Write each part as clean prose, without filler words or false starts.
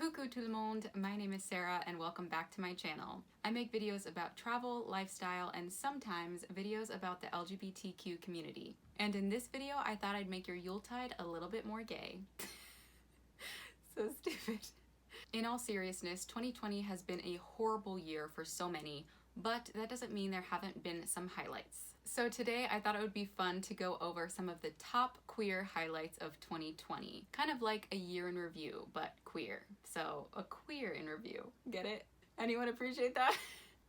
Coucou tout le monde, my name is Sarah and welcome back to my channel. I make videos about travel, lifestyle, and sometimes videos about the LGBTQ community. And in this video, I thought I'd make your Yuletide a little bit more gay. So stupid. In all seriousness, 2020 has been a horrible year for so many, but that doesn't mean there haven't been some highlights. So today I thought it would be fun to go over some of the top queer highlights of 2020. Kind of like a year in review, but queer. So a queer in review. Get it? Anyone appreciate that?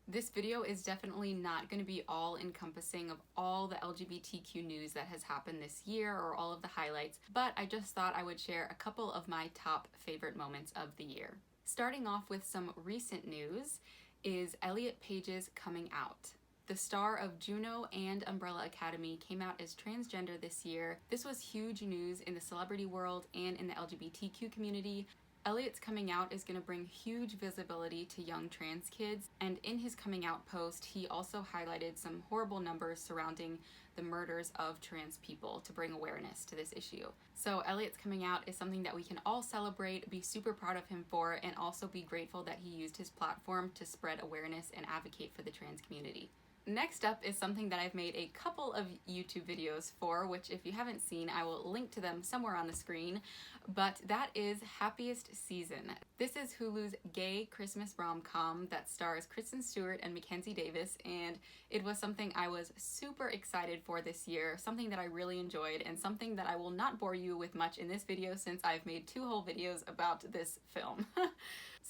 This video is definitely not going to be all encompassing of all the LGBTQ news that has happened this year or all of the highlights, but I just thought I would share a couple of my top favorite moments of the year. Starting off with some recent news is Elliot Page's coming out. The star of Juno and Umbrella Academy came out as transgender this year. This was huge news in the celebrity world and in the LGBTQ community. Elliot's coming out is going to bring huge visibility to young trans kids, and in his coming out post, he also highlighted some horrible numbers surrounding the murders of trans people to bring awareness to this issue. So Elliot's coming out is something that we can all celebrate, be super proud of him for, and also be grateful that he used his platform to spread awareness and advocate for the trans community. Next up is something that I've made a couple of YouTube videos for, which if you haven't seen, I will link to them somewhere on the screen, but that is Happiest Season. This is Hulu's gay Christmas rom-com that stars Kristen Stewart and Mackenzie Davis, and it was something I was super excited for this year, something that I really enjoyed, and something that I will not bore you with much in this video since I've made 2 whole videos about this film.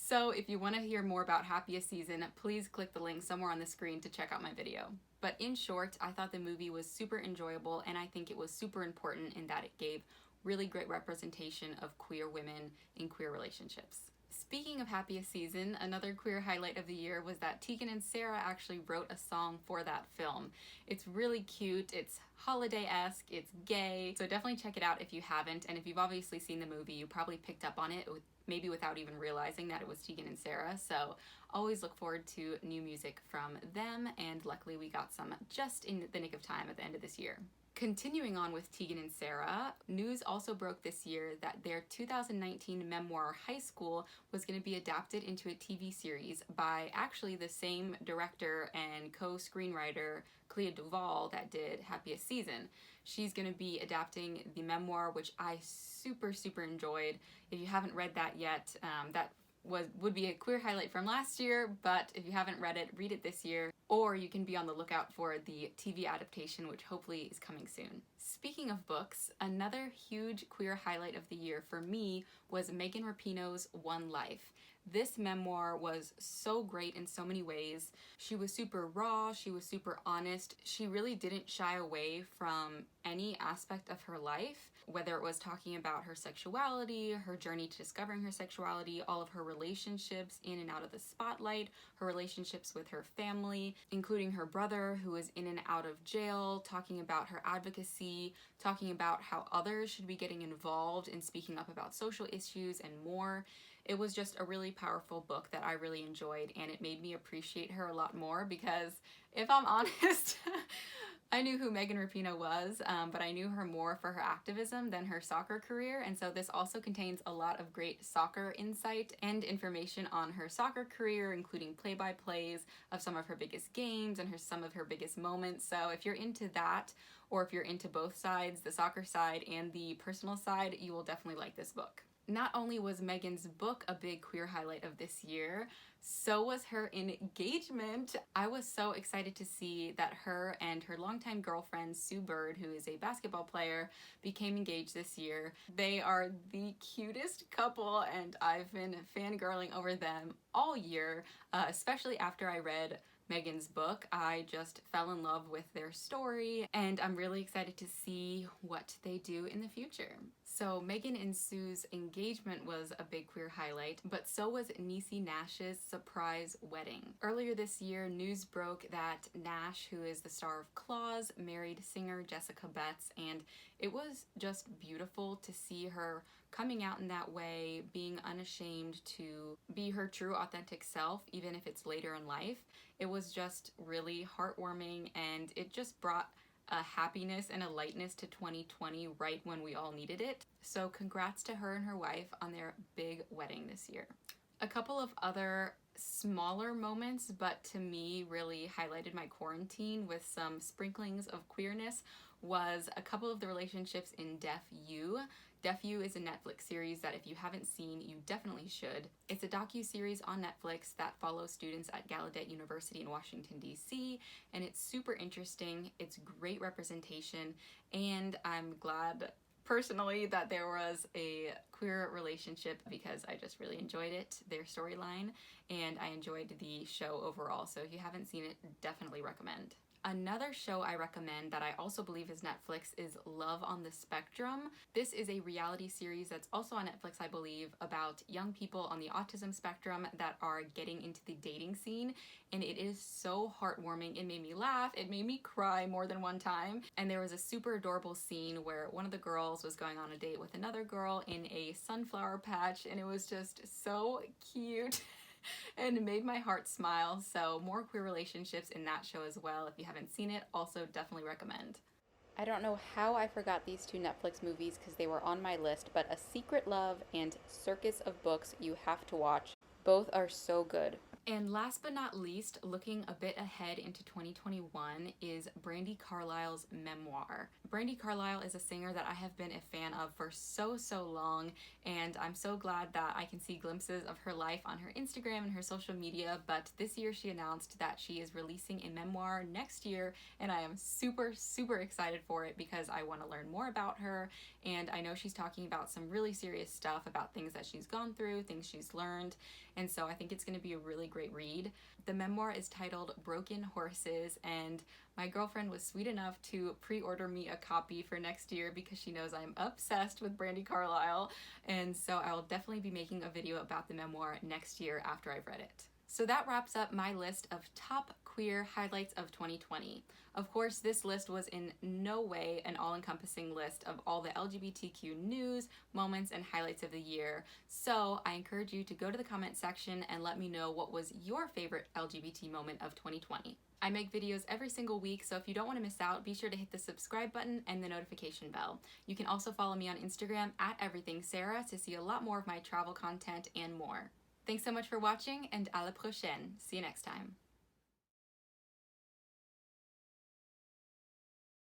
So if you want to hear more about Happiest Season, please click the link somewhere on the screen to check out my video. But in short, I thought the movie was super enjoyable, and I think it was super important in that it gave really great representation of queer women in queer relationships. Speaking of Happiest Season, another queer highlight of the year was that Tegan and Sarah actually wrote a song for that film. It's really cute, it's holiday-esque, it's gay, so definitely check it out if you haven't, and if you've obviously seen the movie, you probably picked up on it, maybe without even realizing that it was Tegan and Sarah, so always look forward to new music from them, and luckily we got some just in the nick of time at the end of this year. Continuing on with Tegan and Sarah, news also broke this year that their 2019 memoir, High School, was going to be adapted into a TV series by actually the same director and co-screenwriter, Clea Duvall, that did Happiest Season. She's going to be adapting the memoir, which I super enjoyed. If you haven't read that yet, that would be a queer highlight from last year, but if you haven't read it, read it this year, or you can be on the lookout for the TV adaptation, which hopefully is coming soon. Speaking of books, another huge queer highlight of the year for me was Megan Rapinoe's One Life. This memoir was so great in so many ways. She was super raw, she was super honest, she really didn't shy away from any aspect of her life, whether it was talking about her sexuality, her journey to discovering her sexuality, all of her relationships in and out of the spotlight, her relationships with her family, including her brother who was in and out of jail, talking about her advocacy, talking about how others should be getting involved in speaking up about social issues and more. It was just a really powerful book that I really enjoyed, and it made me appreciate her a lot more because, if I'm honest, I knew who Megan Rapinoe was, but I knew her more for her activism than her soccer career, and so this also contains a lot of great soccer insight and information on her soccer career, including play-by-plays of some of her biggest games and some of her biggest moments. So if you're into that, or if you're into both sides, the soccer side and the personal side, you will definitely like this book. Not only was Megan's book a big queer highlight of this year, so was her engagement. I was so excited to see that her and her longtime girlfriend, Sue Bird, who is a basketball player, became engaged this year. They are the cutest couple, and I've been fangirling over them all year, especially after I read Megan's book. I just fell in love with their story, and I'm really excited to see what they do in the future. So Megan and Sue's engagement was a big queer highlight, but so was Niecy Nash's surprise wedding. Earlier this year, news broke that Nash, who is the star of Claws, married singer Jessica Betts, and it was just beautiful to see her coming out in that way, being unashamed to be her true authentic self, even if it's later in life. It was just really heartwarming, and it just brought a happiness and a lightness to 2020 right when we all needed it. So congrats to her and her wife on their big wedding this year. A couple of other smaller moments, but to me really highlighted my quarantine with some sprinklings of queerness, was a couple of the relationships in Deaf U. Deaf U is a Netflix series that if you haven't seen, you definitely should. It's a docu-series on Netflix that follows students at Gallaudet University in Washington, D.C., and it's super interesting. It's great representation, and I'm glad personally that there was a queer relationship because I just really enjoyed it, their storyline, and I enjoyed the show overall. So if you haven't seen it, definitely recommend. Another show I recommend that I also believe is Netflix is Love on the Spectrum. This is a reality series that's also on Netflix, I believe, about young people on the autism spectrum that are getting into the dating scene, and it is so heartwarming. It made me laugh, it made me cry more than one time, and there was a super adorable scene where one of the girls was going on a date with another girl in a sunflower patch, and it was just so cute. And it made my heart smile. So more queer relationships in that show as well. If you haven't seen it, also definitely recommend. I don't know how I forgot these two Netflix movies because they were on my list, but A Secret Love and Circus of Books you have to watch. Both are so good. And last but not least, looking a bit ahead into 2021 is Brandi Carlisles' Memoir. Brandi Carlisle is a singer that I have been a fan of for so long, and I'm so glad that I can see glimpses of her life on her Instagram and her social media, but this year she announced that she is releasing a memoir next year, and I am super excited for it because I want to learn more about her, and I know she's talking about some really serious stuff about things that she's gone through, things she's learned, and so I think it's going to be a really great read. The memoir is titled Broken Horses, and my girlfriend was sweet enough to pre-order me a copy for next year because she knows I'm obsessed with Brandi Carlisle, and so I will definitely be making a video about the memoir next year after I've read it. So that wraps up my list of top queer highlights of 2020. Of course, this list was in no way an all-encompassing list of all the LGBTQ news, moments, and highlights of the year. So I encourage you to go to the comment section and let me know what was your favorite LGBT moment of 2020. I make videos every single week, so if you don't want to miss out, be sure to hit the subscribe button and the notification bell. You can also follow me on Instagram at EverythingSarah to see a lot more of my travel content and more. Thanks so much for watching, and à la prochaine. See you next time.